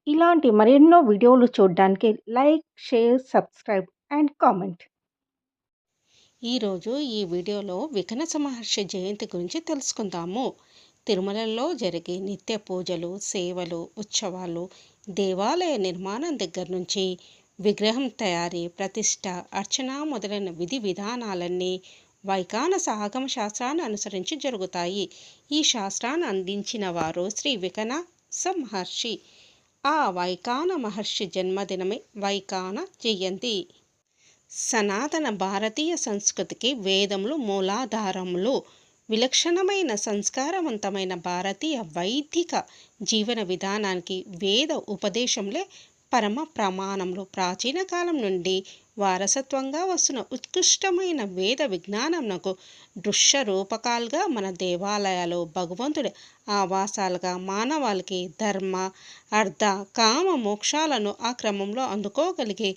ఇలాంటి మరెన్నో వీడియోలు చూడడానికి like, share, subscribe and comment. ఈరోజు ఈ వీడియోలో వికనస మహర్షి జయంతి గురించి తెలుసుకుందాము. తిరుమలలో జరిగే నిత్య పూజలు, సేవలు, ఉత్సవాలు, దేవాలయ నిర్మాణం దగ్గర నుంచి విగ్రహం తయారీ, ప్రతిష్ట, అర్చన మొదలైన విధి విధానాలన్నీ వైఖానస ఆగమ శాస్త్రాన్ని అనుసరించి జరుగుతాయి. ఈ శాస్త్రాన్ని అందించిన వారు శ్రీ వికనస మహర్షి. ఆ వైఖాన మహర్షి జన్మదినమే వైఖాన జయంతి. సనాతన భారతీయ సంస్కృతికి వేదములు మూలాధారములు. విలక్షణమైన సంస్కారవంతమైన భారతీయ వైదిక జీవన విధానానికి వేద ఉపదేశంలే పరమ ప్రమాణములు. ప్రాచీన కాలం నుండి వారసత్వంగా వస్తున్న ఉత్కృష్టమైన వేద విజ్ఞానమునకు దృశ్య రూపకాలుగా మన దేవాలయాలు భగవంతుడి ఆవాసాలుగా మానవాళికి ధర్మ, అర్థ, కామ మోక్షాలను ఆ క్రమంలో అందుకోగలిగే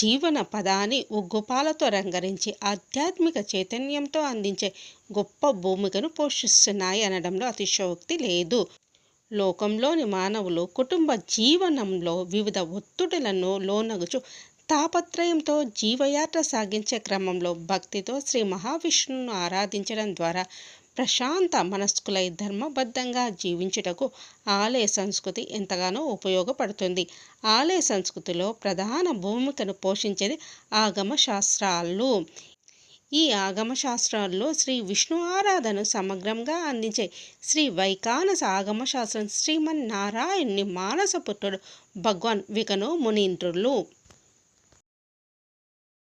జీవన పదాన్ని ఉగ్గుపాలతో రంగరించి ఆధ్యాత్మిక చైతన్యంతో అందించే గొప్ప భూమికను పోషిస్తున్నాయి అనడంలో అతిశయోక్తి లేదు. లోకంలోని మానవులు కుటుంబ జీవనంలో వివిధ ఒత్తిడులను లోనగుచు తాపత్రయంతో జీవయాత్ర సాగించే క్రమంలో భక్తితో శ్రీ మహావిష్ణువును ఆరాధించడం ద్వారా ప్రశాంత మనస్కులై ధర్మబద్ధంగా జీవించుటకు ఆలయ సంస్కృతి ఎంతగానో ఉపయోగపడుతుంది. ఆలయ సంస్కృతిలో ప్రధాన భూమికను పోషించేది ఆగమ శాస్త్రాలు. ఈ ఆగమ శాస్త్రాల్లో శ్రీ విష్ణు ఆరాధన సమగ్రంగా అందించే శ్రీ వైఖానస ఆగమ శాస్త్రం శ్రీమన్నారాయణుని మానసపుత్రుడు భగవాన్ వికనో మునీంద్రులు.